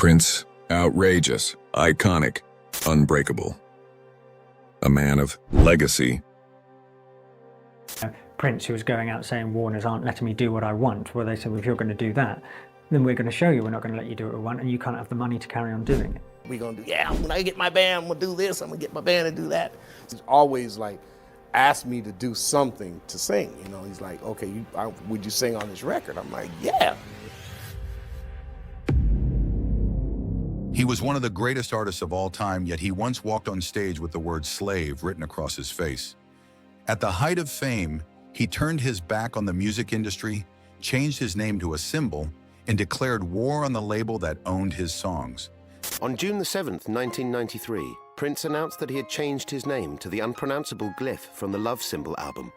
Prince, outrageous, iconic, unbreakable. A man of legacy. Prince, who was going out saying Warners aren't letting me do what I want, well, they said, well, if you're going to do that, then we're going to show you we're not going to let you do what we want, and you can't have the money to carry on doing it. We're going to do, when I get my band, I'm going to do this, I'm going to get my band to do that. He's always like, asked me to do something to sing, you know. He's like, okay, would you sing on this record? I'm like, yeah. He was one of the greatest artists of all time, yet he once walked on stage with the word slave written across his face. At the height of fame, he turned his back on the music industry, changed his name to a symbol, and declared war on the label that owned his songs. On June the 7th, 1993, Prince announced that he had changed his name to the unpronounceable glyph from the Love Symbol album,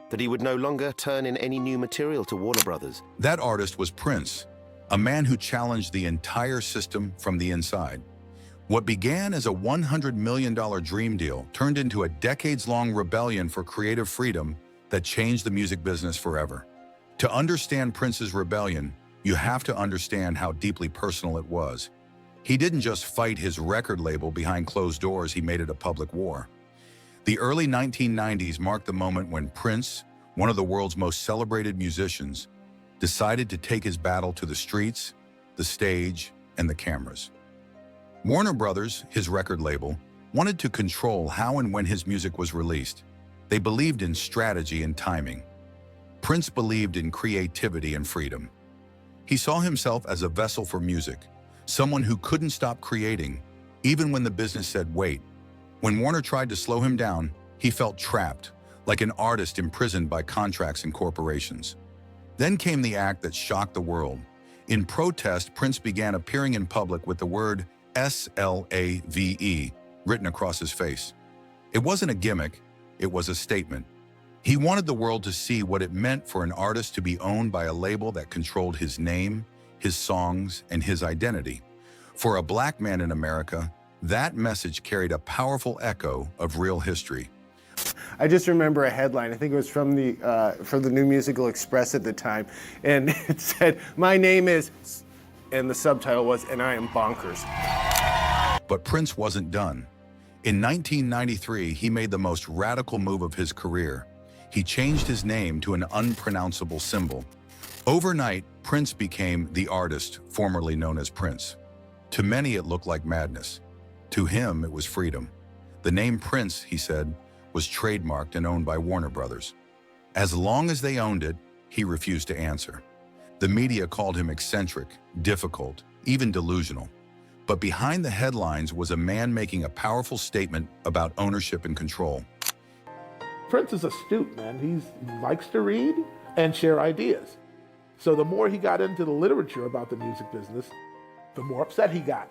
that he would no longer turn in any new material to Warner Brothers. That artist was Prince, a man who challenged the entire system from the inside. What began as a $100 million dream deal turned into a decades-long rebellion for creative freedom that changed the music business forever. To understand Prince's rebellion, you have to understand how deeply personal it was. He didn't just fight his record label behind closed doors, he made it a public war. The early 1990s marked the moment when Prince, one of the world's most celebrated musicians, decided to take his battle to the streets, the stage, and the cameras. Warner Brothers, his record label, wanted to control how and when his music was released. They believed in strategy and timing. Prince believed in creativity and freedom. He saw himself as a vessel for music, someone who couldn't stop creating, even when the business said wait. When Warner tried to slow him down, he felt trapped, like an artist imprisoned by contracts and corporations. Then came the act that shocked the world. In protest, Prince began appearing in public with the word S-L-A-V-E written across his face. It wasn't a gimmick, it was a statement. He wanted the world to see what it meant for an artist to be owned by a label that controlled his name, his songs, and his identity. For a black man in America, that message carried a powerful echo of real history. I just remember a headline, I think it was from the New Musical Express at the time, and it said, "My name is," and the subtitle was, "And I am bonkers." But Prince wasn't done. In 1993, he made the most radical move of his career. He changed his name to an unpronounceable symbol. Overnight, Prince became the artist formerly known as Prince. To many, it looked like madness. To him, it was freedom. The name Prince, he said, was trademarked and owned by Warner Brothers. As long as they owned it, he refused to answer. The media called him eccentric, difficult, even delusional. But behind the headlines was a man making a powerful statement about ownership and control. Prince is astute, man. He likes to read and share ideas. So the more he got into the literature about the music business, the more upset he got.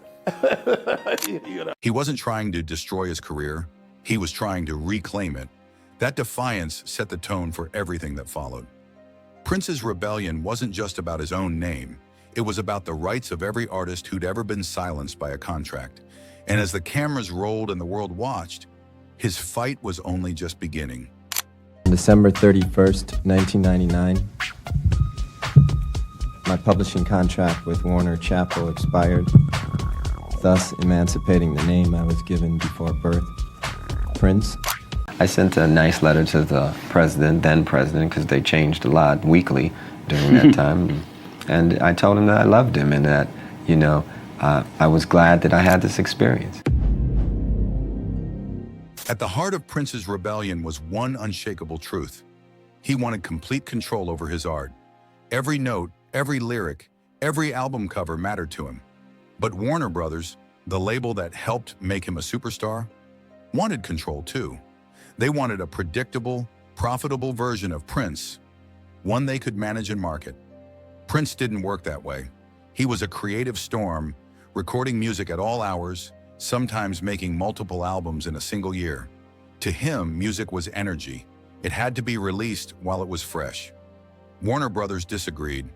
You know? He wasn't trying to destroy his career. He was trying to reclaim it. That defiance set the tone for everything that followed. Prince's rebellion wasn't just about his own name. It was about the rights of every artist who'd ever been silenced by a contract. And as the cameras rolled and the world watched, his fight was only just beginning. December 31st, 1999, my publishing contract with Warner Chappell expired, thus emancipating the name I was given before birth, Prince. I sent a nice letter to the president, then president, because they changed a lot weekly during that time. And I told him that I loved him and that, you know, I was glad that I had this experience. At the heart of Prince's rebellion was one unshakable truth. He wanted complete control over his art. Every note, every lyric, every album cover mattered to him. But Warner Brothers, the label that helped make him a superstar, wanted control too. They wanted a predictable, profitable version of Prince, one they could manage and market. Prince didn't work that way. He was a creative storm, recording music at all hours, sometimes making multiple albums in a single year. To him, music was energy. It had to be released while it was fresh. Warner Brothers disagreed.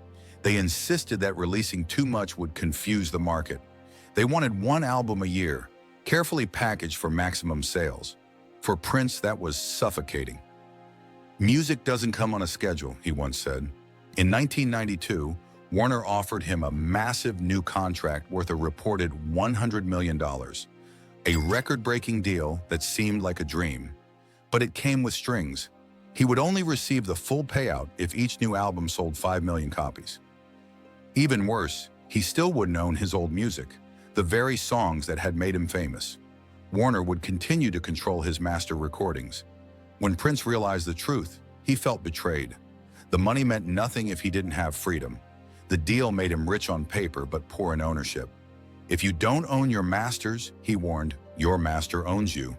They insisted that releasing too much would confuse the market. They wanted one album a year, carefully packaged for maximum sales. For Prince, that was suffocating. Music doesn't come on a schedule, he once said. In 1992, Warner offered him a massive new contract worth a reported $100 million, a record-breaking deal that seemed like a dream. But it came with strings. He would only receive the full payout if each new album sold 5 million copies. Even worse, he still wouldn't own his old music, the very songs that had made him famous. Warner would continue to control his master recordings. When Prince realized the truth, he felt betrayed. The money meant nothing if he didn't have freedom. The deal made him rich on paper but poor in ownership. If you don't own your masters, he warned, your master owns you.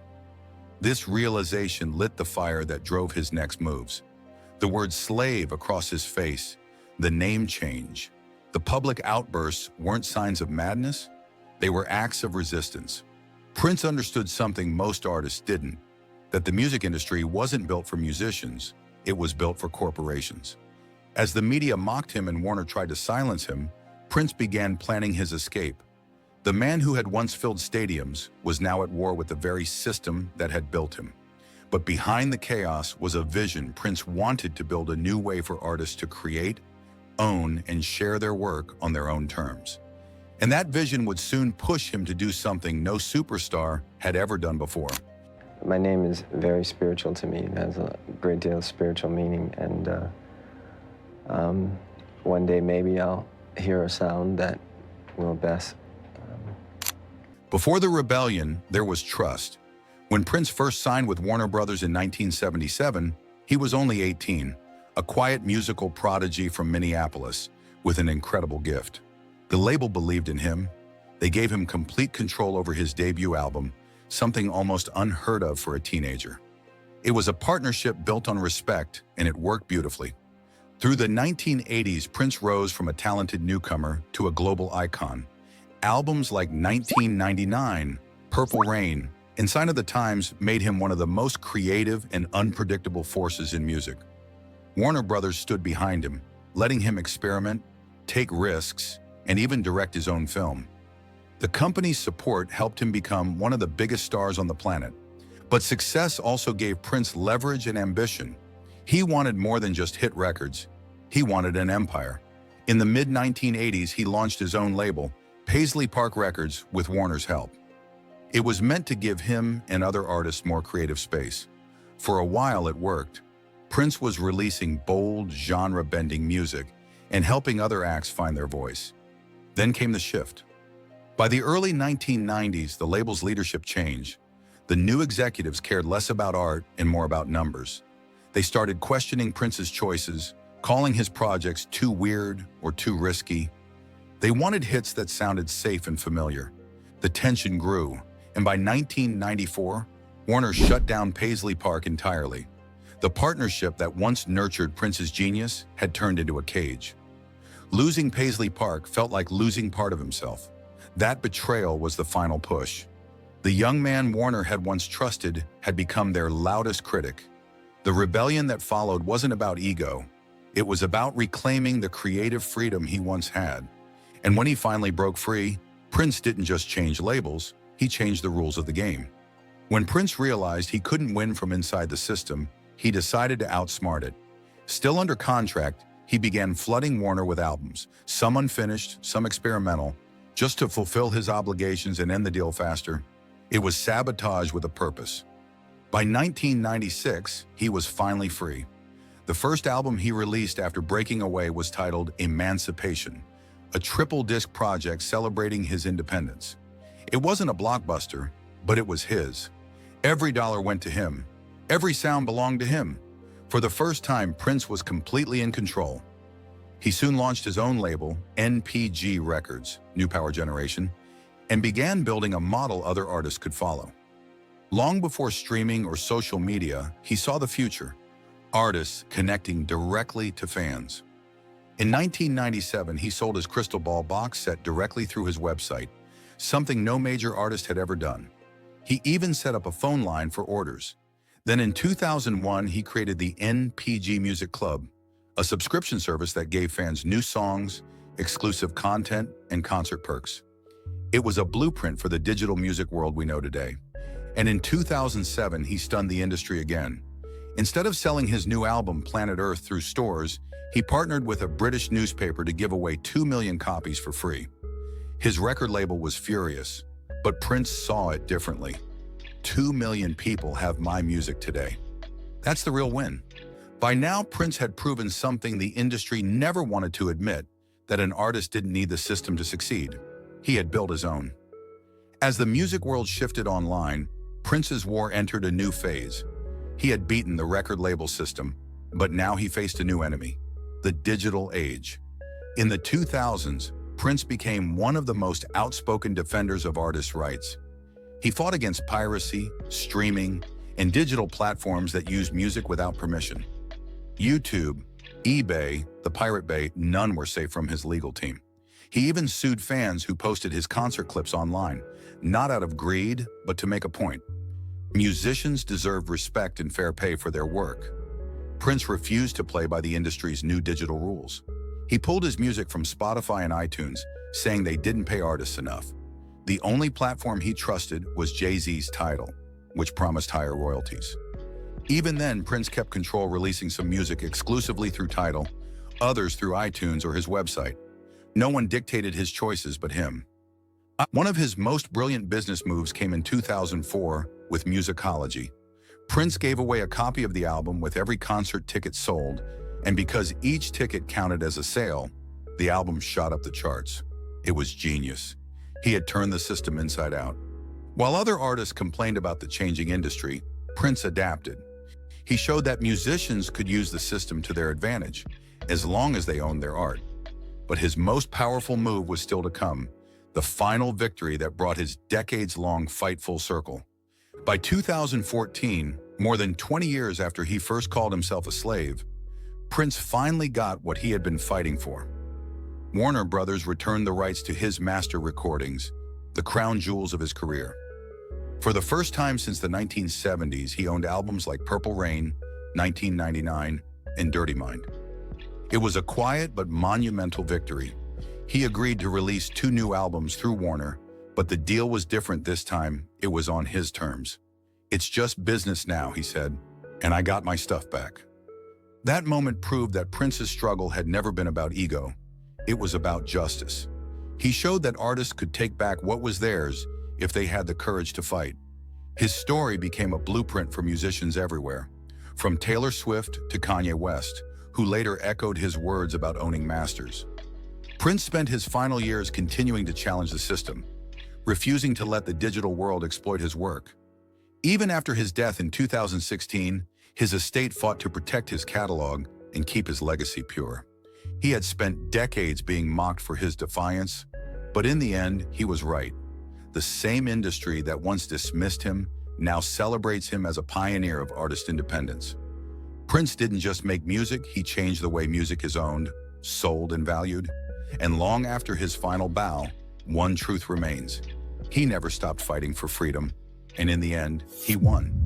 This realization lit the fire that drove his next moves. The word slave across his face, the name change, the public outbursts weren't signs of madness, they were acts of resistance. Prince understood something most artists didn't, that the music industry wasn't built for musicians, it was built for corporations. As the media mocked him and Warner tried to silence him, Prince began planning his escape. The man who had once filled stadiums was now at war with the very system that had built him. But behind the chaos was a vision. Prince wanted to build a new way for artists to create, own, and share their work on their own terms. And that vision would soon push him to do something no superstar had ever done before. My name is very spiritual to me. It has a great deal of spiritual meaning, and one day maybe I'll hear a sound that will best. Before the rebellion, there was trust. When Prince first signed with Warner Brothers in 1977, he was only 18, a quiet musical prodigy from Minneapolis with an incredible gift. The label believed in him. They gave him complete control over his debut album, something almost unheard of for a teenager. It was a partnership built on respect, and it worked beautifully. Through the 1980s, Prince rose from a talented newcomer to a global icon. Albums like 1999, Purple Rain, and Sign of the Times made him one of the most creative and unpredictable forces in music. Warner Brothers stood behind him, letting him experiment, take risks, and even direct his own film. The company's support helped him become one of the biggest stars on the planet. But success also gave Prince leverage and ambition. He wanted more than just hit records. He wanted an empire. In the mid-1980s, he launched his own label, Paisley Park Records, with Warner's help. It was meant to give him and other artists more creative space. For a while, it worked. Prince was releasing bold, genre-bending music and helping other acts find their voice. Then came the shift. By the early 1990s, the label's leadership changed. The new executives cared less about art and more about numbers. They started questioning Prince's choices, calling his projects too weird or too risky. They wanted hits that sounded safe and familiar. The tension grew, and by 1994, Warner shut down Paisley Park entirely. The partnership that once nurtured Prince's genius had turned into a cage. Losing Paisley Park felt like losing part of himself. That betrayal was the final push. The young man Warner had once trusted had become their loudest critic. The rebellion that followed wasn't about ego. It was about reclaiming the creative freedom he once had. And when he finally broke free, Prince didn't just change labels, he changed the rules of the game. When Prince realized he couldn't win from inside the system, he decided to outsmart it. Still under contract, he began flooding Warner with albums, some unfinished, some experimental, just to fulfill his obligations and end the deal faster. It was sabotage with a purpose. By 1996, he was finally free. The first album he released after breaking away was titled Emancipation, a triple-disc project celebrating his independence. It wasn't a blockbuster, but it was his. Every dollar went to him. Every sound belonged to him. For the first time, Prince was completely in control. He soon launched his own label, NPG Records, New Power Generation, and began building a model other artists could follow. Long before streaming or social media, he saw the future, artists connecting directly to fans. In 1997, he sold his Crystal Ball box set directly through his website, something no major artist had ever done. He even set up a phone line for orders. Then in 2001, he created the NPG Music Club, a subscription service that gave fans new songs, exclusive content, and concert perks. It was a blueprint for the digital music world we know today. And in 2007, he stunned the industry again. Instead of selling his new album, Planet Earth, through stores, he partnered with a British newspaper to give away 2 million copies for free. His record label was furious, but Prince saw it differently. 2 million people have my music today. That's the real win. By now, Prince had proven something the industry never wanted to admit, that an artist didn't need the system to succeed. He had built his own. As the music world shifted online, Prince's war entered a new phase. He had beaten the record label system, but now he faced a new enemy, the digital age. In the 2000s, Prince became one of the most outspoken defenders of artists' rights. He fought against piracy, streaming, and digital platforms that used music without permission. YouTube, eBay, the Pirate Bay, none were safe from his legal team. He even sued fans who posted his concert clips online, not out of greed, but to make a point. Musicians deserve respect and fair pay for their work. Prince refused to play by the industry's new digital rules. He pulled his music from Spotify and iTunes, saying they didn't pay artists enough. The only platform he trusted was Jay-Z's Tidal, which promised higher royalties. Even then, Prince kept control, releasing some music exclusively through Tidal, others through iTunes or his website. No one dictated his choices but him. One of his most brilliant business moves came in 2004 with Musicology. Prince gave away a copy of the album with every concert ticket sold, and because each ticket counted as a sale, the album shot up the charts. It was genius. He had turned the system inside out. While other artists complained about the changing industry, Prince adapted. He showed that musicians could use the system to their advantage, as long as they owned their art. But his most powerful move was still to come, the final victory that brought his decades-long fight full circle. By 2014, more than 20 years after he first called himself a slave, Prince finally got what he had been fighting for. Warner Brothers returned the rights to his master recordings, the crown jewels of his career. For the first time since the 1970s, he owned albums like Purple Rain, 1999, and Dirty Mind. It was a quiet but monumental victory. He agreed to release 2 new albums through Warner, but the deal was different this time. It was on his terms. "It's just business now," he said, "and I got my stuff back." That moment proved that Prince's struggle had never been about ego. It was about justice. He showed that artists could take back what was theirs if they had the courage to fight. His story became a blueprint for musicians everywhere, from Taylor Swift to Kanye West, who later echoed his words about owning masters. Prince spent his final years continuing to challenge the system, refusing to let the digital world exploit his work. Even after his death in 2016, his estate fought to protect his catalog and keep his legacy pure. He had spent decades being mocked for his defiance, but in the end, he was right. The same industry that once dismissed him now celebrates him as a pioneer of artist independence. Prince didn't just make music, he changed the way music is owned, sold, and valued. And long after his final bow, one truth remains. He never stopped fighting for freedom, and in the end, he won.